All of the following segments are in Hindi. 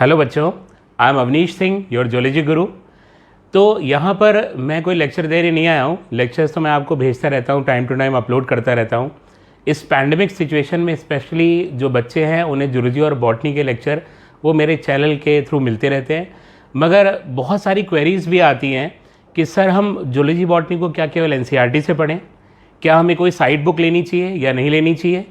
हेलो बच्चों, I am Avnish Singh, your zoology guru. तो यहाँ पर मैं कोई लेक्चर देने नहीं आया हूँ। लेक्चर्स तो मैं आपको भेजता रहता हूँ, टाइम टू टाइम अपलोड करता रहता हूँ। इस पैंडमिक सिचुएशन में स्पेशली जो बच्चे हैं उन्हें जूलॉजी और बॉटनी के लेक्चर वो मेरे चैनल के थ्रू मिलते रहते हैं। मगर बहुत सारी क्वेरीज़ भी आती हैं कि सर हम जूलॉजी बॉटनी को क्या केवल एनसीईआरटी से पढ़ें, क्या हमें कोई साइड बुक लेनी चाहिए या नहीं लेनी चाहिए।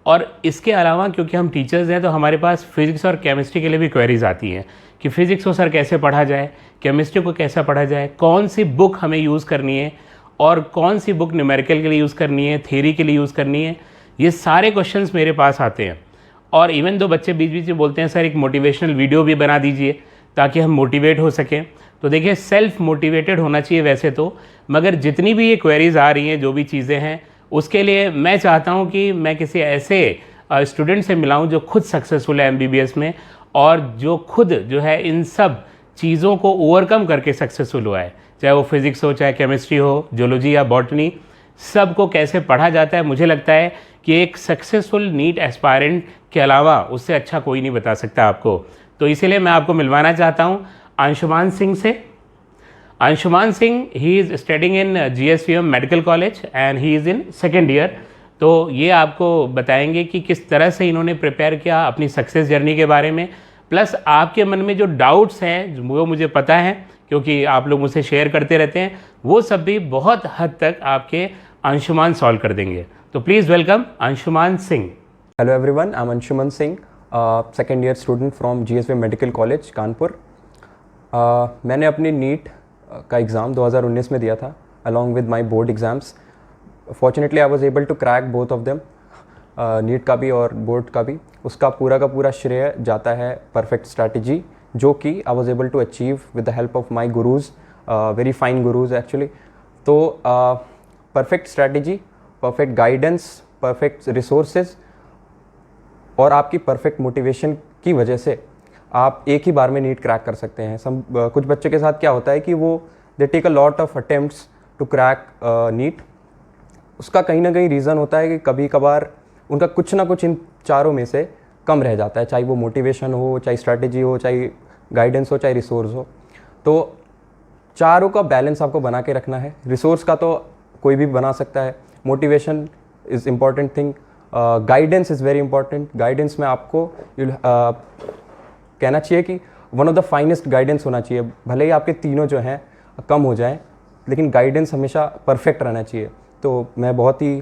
और इसके अलावा क्योंकि हम टीचर्स हैं तो हमारे पास फिज़िक्स और केमिस्ट्री के लिए भी क्वेरीज आती हैं कि फ़िज़िक्स को सर कैसे पढ़ा जाए, केमिस्ट्री को कैसा पढ़ा जाए, कौन सी बुक हमें यूज़ करनी है और कौन सी बुक न्यूमेरिकल के लिए यूज़ करनी है, थ्योरी के लिए यूज़ करनी है। ये सारे क्वेश्चंस मेरे पास आते हैं। और इवन दो बच्चे बीच बीच में बोलते हैं सर एक मोटिवेशनल वीडियो भी बना दीजिए ताकि हम मोटिवेट हो सकें। तो देखिए, सेल्फ मोटिवेटेड होना चाहिए वैसे तो, मगर जितनी भी ये क्वेरीज़ आ रही हैं, जो भी चीज़ें हैं, उसके लिए मैं चाहता हूं कि मैं किसी ऐसे स्टूडेंट से मिलाऊं जो खुद सक्सेसफुल है एमबीबीएस में और जो खुद जो है इन सब चीज़ों को ओवरकम करके सक्सेसफुल हुआ है। चाहे वो फिज़िक्स हो, चाहे केमिस्ट्री हो, जूलॉजी या बॉटनी, सबको कैसे पढ़ा जाता है। मुझे लगता है कि एक सक्सेसफुल नीट एस्पायरेंट के अलावा उससे अच्छा कोई नहीं बता सकता आपको। तो इसीलिए मैं आपको मिलवाना चाहता हूँ अंशुमान सिंह से। Anshuman Singh, he is studying in GSVM medical college and he is in second year. तो ये आपको बताएंगे कि किस तरह से इन्होंने प्रिपेयर किया अपनी सक्सेस जर्नी के बारे में, प्लस आपके मन में जो डाउट्स हैं वो मुझे पता है क्योंकि आप लोग मुझसे शेयर करते रहते हैं, वो सब भी बहुत हद तक आपके अंशुमान सॉल्व कर देंगे। तो please welcome Anshuman Singh. Hello everyone, I am Anshuman Singh, second year student from GSVM medical college Kanpur. मैंने अपनी नीट का एग्ज़ाम 2019 में दिया था along with my board exams. Fortunately I was able to crack both of them, NEET का भी और बोर्ड का भी। उसका पूरा का पूरा श्रेय जाता है परफेक्ट स्ट्रैटेजी, जो कि I was able to achieve with the help of my gurus, very fine gurus actually. तो perfect strategy, perfect guidance, perfect resources और आपकी परफेक्ट मोटिवेशन की वजह से आप एक ही बार में नीट क्रैक कर सकते हैं। कुछ बच्चों के साथ क्या होता है कि वो they take a lot of attempts to crack NEET. उसका कहीं ना कहीं रीज़न होता है कि कभी कभार उनका कुछ ना कुछ इन चारों में से कम रह जाता है, चाहे वो मोटिवेशन हो, चाहे स्ट्रैटेजी हो, चाहे गाइडेंस हो, चाहे रिसोर्स हो। तो चारों का बैलेंस आपको बना के रखना है। रिसोर्स का तो कोई भी बना सकता है, motivation is important thing, guidance is very important. Guidance में आपको कहना चाहिए कि one of the finest guidance होना चाहिए। भले ही आपके तीनों जो हैं कम हो जाएं, लेकिन गाइडेंस हमेशा परफेक्ट रहना चाहिए। तो मैं बहुत ही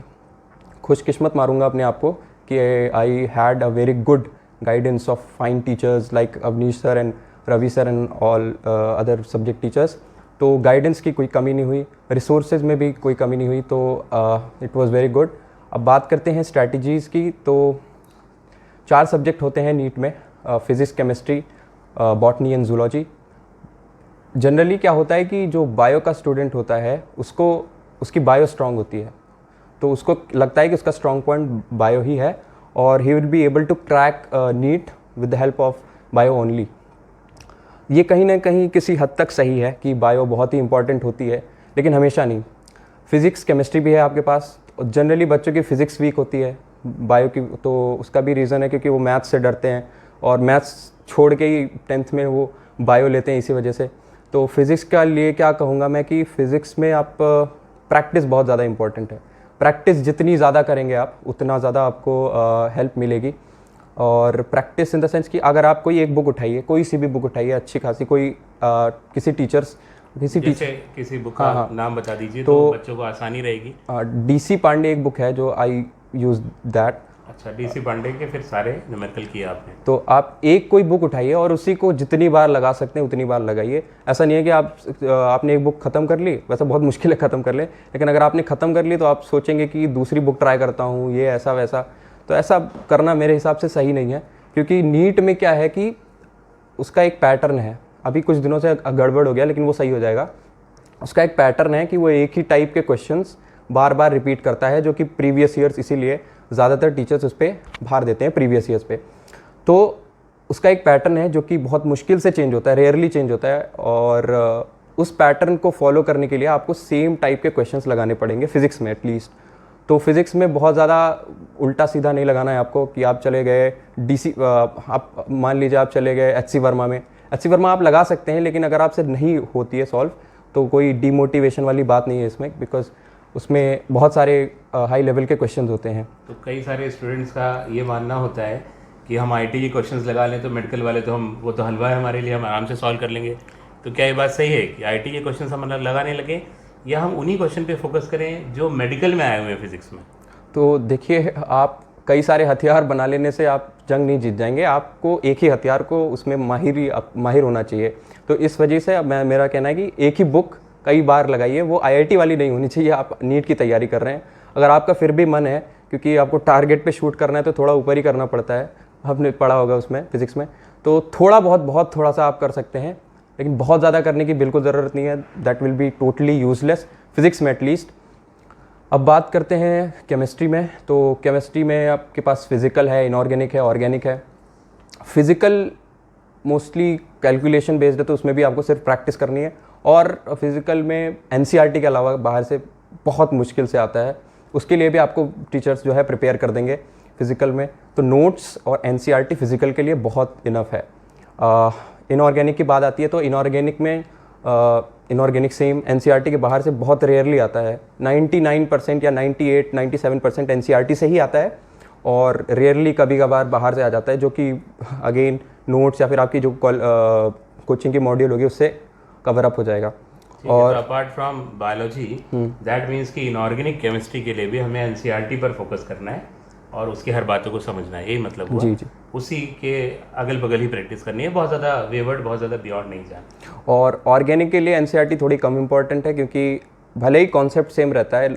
खुशकिस्मत मारूंगा अपने आप को कि I had a very good guidance of fine teachers like Avneesh sir and Ravi sir and all other subject teachers. तो गाइडेंस की कोई कमी नहीं हुई, रिसोर्सेज में भी कोई कमी नहीं हुई, तो इट वाज वेरी गुड। अब बात करते हैं स्ट्रैटेजीज़ की। तो 4 सब्जेक्ट होते हैं नीट में, physics, chemistry, botany and zoology. Generally क्या होता है कि जो बायो का स्टूडेंट होता है उसकी बायो स्ट्रांग होती है, तो उसको लगता है कि उसका स्ट्रांग पॉइंट बायो ही है और he will be able to crack NEET with the help of bio only. ये कहीं ना कहीं किसी हद तक सही है कि बायो बहुत ही इंपॉर्टेंट होती है, लेकिन हमेशा नहीं। फिज़िक्स, केमिस्ट्री भी है आपके पास। जनरली बच्चों की फ़िज़िक्स वीक होती है बायो की, तो उसका भी रीज़न है क्योंकि वो मैथ्स से डरते हैं और मैथ्स छोड़ के ही 10th में वो बायो लेते हैं इसी वजह से। तो फिज़िक्स का लिए क्या कहूँगा मैं कि फ़िज़िक्स में आप प्रैक्टिस बहुत ज़्यादा इंपॉर्टेंट है। प्रैक्टिस जितनी ज़्यादा करेंगे आप, उतना ज़्यादा आपको हेल्प मिलेगी। और प्रैक्टिस इन द सेंस कि अगर आप कोई एक बुक उठाइए, कोई सी भी बुक उठाइए अच्छी खासी, कोई किसी बुक का नाम बता दीजिए तो बच्चों को आसानी रहेगी। DC पांडे एक बुक है जो आई यूज दैट। अच्छा, DC पांडे के फिर सारे न्यूमेरिकल किए आपने। तो आप एक कोई बुक उठाइए और उसी को जितनी बार लगा सकते हैं उतनी बार लगाइए। ऐसा नहीं है कि आपने एक बुक ख़त्म कर ली, वैसा बहुत मुश्किल है ख़त्म कर ले, लेकिन अगर आपने ख़त्म कर ली तो आप सोचेंगे कि दूसरी बुक ट्राई करता हूँ, ये ऐसा वैसा। तो ऐसा करना मेरे हिसाब से सही नहीं है, क्योंकि नीट में क्या है कि उसका एक पैटर्न है। अभी कुछ दिनों से गड़बड़ हो गया लेकिन वो सही हो जाएगा। उसका एक पैटर्न है कि वो एक ही टाइप के क्वेश्चंस बार बार रिपीट करता है, जो कि प्रीवियस ईयर्स, इसीलिए ज़्यादातर टीचर्स उस पर भार देते हैं प्रीवियस ईयर्स पे। तो उसका एक पैटर्न है जो कि बहुत मुश्किल से चेंज होता है, रेयरली चेंज होता है, और उस पैटर्न को फॉलो करने के लिए आपको सेम टाइप के क्वेश्चंस लगाने पड़ेंगे फिजिक्स में एटलीस्ट। तो फिज़िक्स में बहुत ज़्यादा उल्टा सीधा नहीं लगाना है आपको कि आप चले गए आप मान लीजिए आप चले गए HC वर्मा में। HC वर्मा आप लगा सकते हैं, लेकिन अगर आपसे नहीं होती है सॉल्व तो कोई डीमोटिवेशन वाली बात नहीं है इसमें, बिकॉज उसमें बहुत सारे हाई लेवल के क्वेश्चंस होते हैं। तो कई सारे स्टूडेंट्स का ये मानना होता है कि हम IT के क्वेश्चंस लगा लें तो मेडिकल वाले तो वो तो हलवा है हमारे लिए, हम आराम से सॉल्व कर लेंगे। तो क्या ये बात सही है कि IT के क्वेश्चंस हम लगाने लगे, या हम उन्हीं क्वेश्चन पे फोकस करें जो मेडिकल में आए हुए हैं फिजिक्स में? तो देखिए, आप कई सारे हथियार बना लेने से आप जंग नहीं जीत जाएंगे। आपको एक ही हथियार को उसमें माहिर होना चाहिए। तो इस वजह से मेरा कहना है कि एक ही बुक कई बार लगाइए, वो IIT वाली नहीं होनी चाहिए। आप नीट की तैयारी कर रहे हैं, अगर आपका फिर भी मन है, क्योंकि आपको टारगेट पे शूट करना है तो थोड़ा ऊपर ही करना पड़ता है, आपने पढ़ा होगा उसमें फिज़िक्स में, तो बहुत थोड़ा सा आप कर सकते हैं, लेकिन बहुत ज़्यादा करने की बिल्कुल ज़रूरत नहीं है। That will be totally useless physics में एटलीस्ट। अब बात करते हैं केमिस्ट्री में। तो केमिस्ट्री में आपके पास फिज़िकल है, इनऑर्गेनिक है, ऑर्गेनिक है। फिज़िकल मोस्टली कैलकुलेशन बेस्ड है, तो उसमें भी आपको सिर्फ प्रैक्टिस करनी है। और फिज़िकल में NCERT के अलावा बाहर से बहुत मुश्किल से आता है, उसके लिए भी आपको टीचर्स जो है प्रिपेयर कर देंगे फिज़िकल में। तो नोट्स और NCERT फिज़िकल के लिए बहुत इनफ है। इनऑर्गेनिक की बात आती है तो इनऑर्गेनिक में इनऑर्गेनिक सेम NCERT के बाहर से बहुत रेयरली आता है। 99% या 98-97% NCERT से ही आता है, और रेयरली कभी कभार बाहर से आ जाता है, जो कि अगेन नोट्स या फिर आपकी जो कोचिंग की मॉड्यूल होगी उससे कवर अप हो जाएगा। और apart from biology, that means कि इनऑर्गेनिक केमिस्ट्री के लिए भी हमें NCERT पर फोकस करना है और उसकी हर बातों को समझना है, यही मतलब हुआ? जी जी। उसी के अगल बगल ही प्रैक्टिस करनी है, बहुत ज़्यादा वेवर्ड, बहुत ज़्यादा बियॉन्ड नहीं जाना। और ऑर्गेनिक के लिए NCERT थोड़ी कम इम्पॉर्टेंट है, क्योंकि भले ही कॉन्सेप्ट सेम रहता है,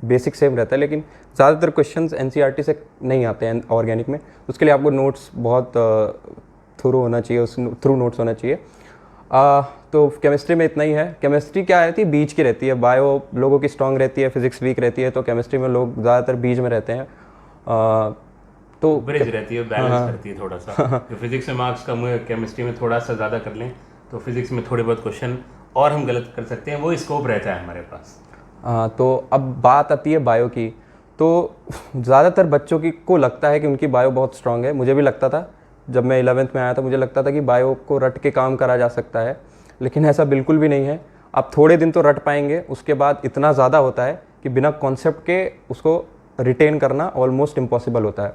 बेसिक सेम रहता है, लेकिन ज़्यादातर क्वेश्चंस NCERT से नहीं आते हैं ऑर्गेनिक में। उसके लिए आपको नोट्स बहुत थ्रू होना चाहिए, उस थ्रू नोट्स होना चाहिए। तो केमिस्ट्री में इतना ही है। केमिस्ट्री क्या रहती है, बीच की रहती है। बायो लोगों की स्ट्रांग रहती है, फिजिक्स वीक रहती है, तो केमिस्ट्री में लोग ज़्यादातर बीच में रहते हैं। तो ब्रिज रहती है, बैलेंस करती है थोड़ा सा। तो फिजिक्स में मार्क्स कम हुए, केमिस्ट्री में थोड़ा सा ज़्यादा कर लें तो फिजिक्स में थोड़े बहुत क्वेश्चन और हम गलत कर सकते हैं, वो स्कोप रहता है हमारे पास। तो अब बात आती है बायो की। तो ज़्यादातर बच्चों को लगता है कि उनकी बायो बहुत स्ट्रांग है। मुझे भी लगता था, जब मैं 11th में आया था मुझे लगता था कि बायो को रट के काम करा जा सकता है, लेकिन ऐसा बिल्कुल भी नहीं है। आप थोड़े दिन तो रट पाएंगे, उसके बाद इतना ज़्यादा होता है कि बिना कॉन्सेप्ट के उसको रिटेन करना ऑलमोस्ट इम्पॉसिबल होता है।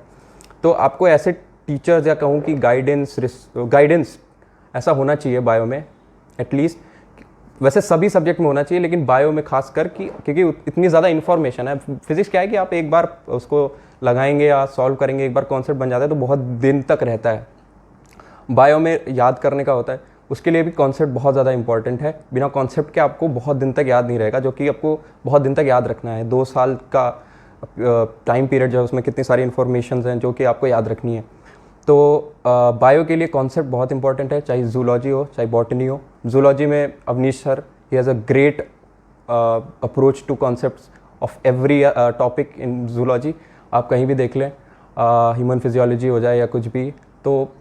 तो आपको ऐसे टीचर्स या कहूँ कि गाइडेंस ऐसा होना चाहिए बायो में एटलीस्ट। वैसे सभी सब्जेक्ट में होना चाहिए, लेकिन बायो में खास कर क्योंकि इतनी ज़्यादा इन्फॉर्मेशन है। फिजिक्स क्या है कि आप एक बार उसको लगाएंगे या सॉल्व करेंगे, एक बार कॉन्सेप्ट बन जाता है तो बहुत दिन तक रहता है। बायो में याद करने का होता है, उसके लिए भी कॉन्सेप्ट बहुत ज़्यादा इंपॉर्टेंट है। बिना कॉन्सेप्ट के आपको बहुत दिन तक याद नहीं रहेगा, जो कि आपको बहुत दिन तक याद रखना है। 2 साल का टाइम पीरियड जो है उसमें कितनी सारी इन्फॉर्मेशन हैं जो कि आपको याद रखनी है। तो बायो के लिए कॉन्सेप्ट बहुत इंपॉर्टेंट है, चाहे जूलॉजी हो चाहे बॉटनी हो। जूलॉजी में Avneesh sir, he has a great approach to concepts of every topic in zoology. आप कहीं भी देख लें, ह्यूमन फिजियोलॉजी हो जाए या कुछ भी, तो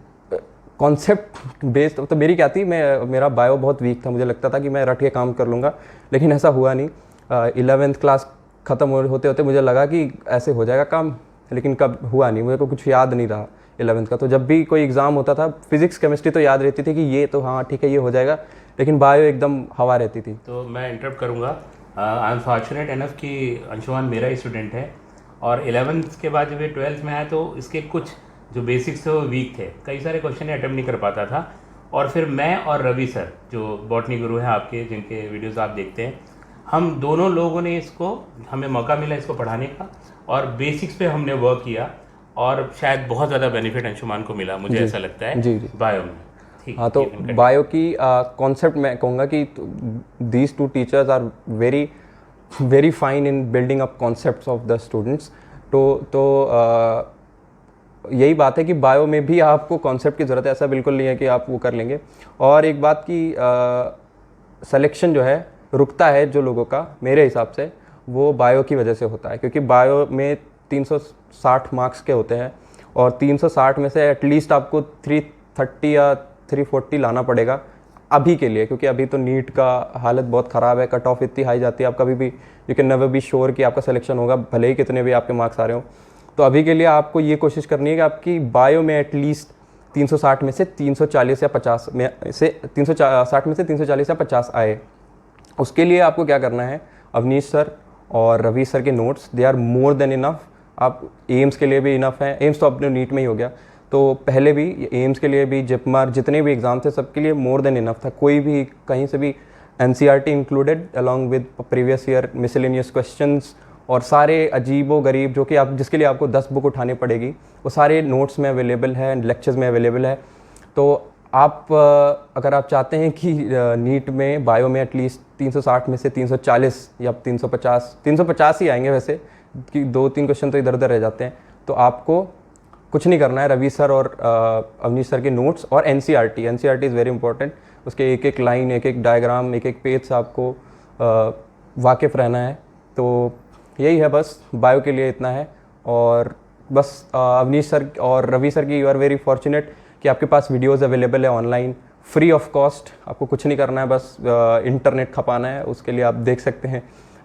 कॉन्सेप्ट बेस्ड। तो मेरी क्या थी, मेरा बायो बहुत वीक था, मुझे लगता था कि मैं रट के काम कर लूँगा, लेकिन ऐसा हुआ नहीं। 11th क्लास ख़त्म होते होते मुझे लगा कि ऐसे हो जाएगा काम, लेकिन कब हुआ नहीं। मुझे को कुछ याद नहीं रहा 11th का। तो जब भी कोई एग्ज़ाम होता था, फिजिक्स केमिस्ट्री तो याद रहती थी कि ये तो हाँ ठीक है ये हो जाएगा, लेकिन बायो एकदम हवा रहती थी। तो मैं इंटरप्ट करूँगा। आई एम फॉर्चुनेट इनफ कि अंशुमान मेरा ही स्टूडेंट है, और 11th के बाद जब ये 12th में आया तो इसके कुछ जो बेसिक्स थे वो वीक थे, कई सारे क्वेश्चन अटेम्प्ट नहीं कर पाता था। और फिर मैं और रवि सर जो बॉटनी गुरु हैं आपके, जिनके वीडियोस आप देखते हैं, हम दोनों लोगों ने हमें मौका मिला इसको पढ़ाने का, और बेसिक्स पे हमने वर्क किया, और शायद बहुत ज़्यादा बेनिफिट अंशुमान को मिला, मुझे ऐसा लगता है जी जी बायो में। ठीक, हाँ, तो बायो की कॉन्सेप्ट मैं कहूँगा कि these 2 teachers are very fine in building up concepts of the students. तो यही बात है कि बायो में भी आपको कॉन्सेप्ट की ज़रूरत है, ऐसा बिल्कुल नहीं है कि आप वो कर लेंगे। और एक बात की सिलेक्शन जो है रुकता है जो लोगों का, मेरे हिसाब से वो बायो की वजह से होता है, क्योंकि बायो में 360 मार्क्स के होते हैं, और 360 में से एटलीस्ट आपको 330 या 340 लाना पड़ेगा अभी के लिए, क्योंकि अभी तो नीट का हालत बहुत ख़राब है, कट ऑफ इतनी हाई जाती है, आप कभी भी you can never be sure कि आपका सिलेक्शन होगा, भले ही कितने भी आपके मार्क्स आ रहे हो। तो अभी के लिए आपको ये कोशिश करनी है कि आपकी बायो में एटलीस्ट 360 में से 340 या 50 में से 360 में से 340 या 50 आए। उसके लिए आपको क्या करना है, अवनीश सर और रवि सर के notes they are more than enough. आप एम्स के लिए भी इनफ है, एम्स तो अपने नीट में ही हो गया, तो पहले भी एम्स के लिए भी, जिपमार, जितने भी एग्ज़ाम थे सबके लिए मोर देन इनफ था। कोई भी कहीं से भी NCERT included along with previous year miscellaneous questions और सारे अजीबो गरीब जो कि आप जिसके लिए आपको 10 बुक उठानी पड़ेगी, वो सारे नोट्स में अवेलेबल है, लेक्चर्स में अवेलेबल है। तो आप अगर आप चाहते हैं कि नीट में बायो में एटलीस्ट 360 में से 340 या 350 ही आएंगे वैसे, कि 2-3 क्वेश्चन तो इधर उधर रह जाते हैं, तो आपको कुछ नहीं करना है। रवि सर और अवनीश सर के नोट्स और NCERT इज़ वेरी इंपॉर्टेंट। उसके एक एक लाइन, एक एक डायग्राम, एक एक पेज से आपको वाकिफ़ रहना है। तो यही है बस, बायो के लिए इतना है। और बस अवनीश सर और रवि सर की यू आर वेरी फॉर्चुनेट कि आपके पास वीडियोज़ अवेलेबल है ऑनलाइन, फ्री ऑफ कॉस्ट। आपको कुछ नहीं करना है, बस इंटरनेट खपाना है, उसके लिए आप देख सकते हैं।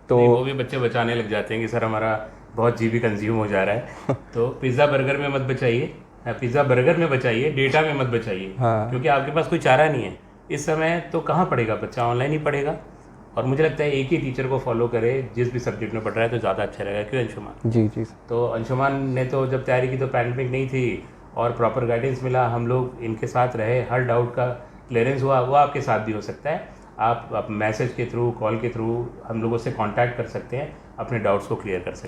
तो वो भी बच्चे बचाने लग जाते हैं कि सर हमारा बहुत GB कंज्यूम हो जा रहा है। तो पिज़्ज़ा बर्गर में मत बचाइए, पिज़्ज़ा बर्गर में बचाइए, डेटा में मत बचाइए। हाँ। क्योंकि आपके पास कोई चारा नहीं है इस समय। तो कहाँ पढ़ेगा बच्चा, ऑनलाइन ही पढ़ेगा। और मुझे लगता है एक ही टीचर को फॉलो करे जिस भी सब्जेक्ट में पढ़ रहा है तो ज़्यादा अच्छा रहेगा। क्यों अंशुमान? जी जी। तो अंशुमान ने तो जब तैयारी की तो पैंडमिक नहीं थी और प्रॉपर गाइडेंस मिला, हम लोग इनके साथ रहे, हर डाउट का क्लियरेंस हुआ। वो आपके साथ भी हो सकता है। आप मैसेज के थ्रू, कॉल के थ्रू हम लोगों से कांटेक्ट कर सकते हैं, अपने डाउट्स को क्लियर कर सकते हैं।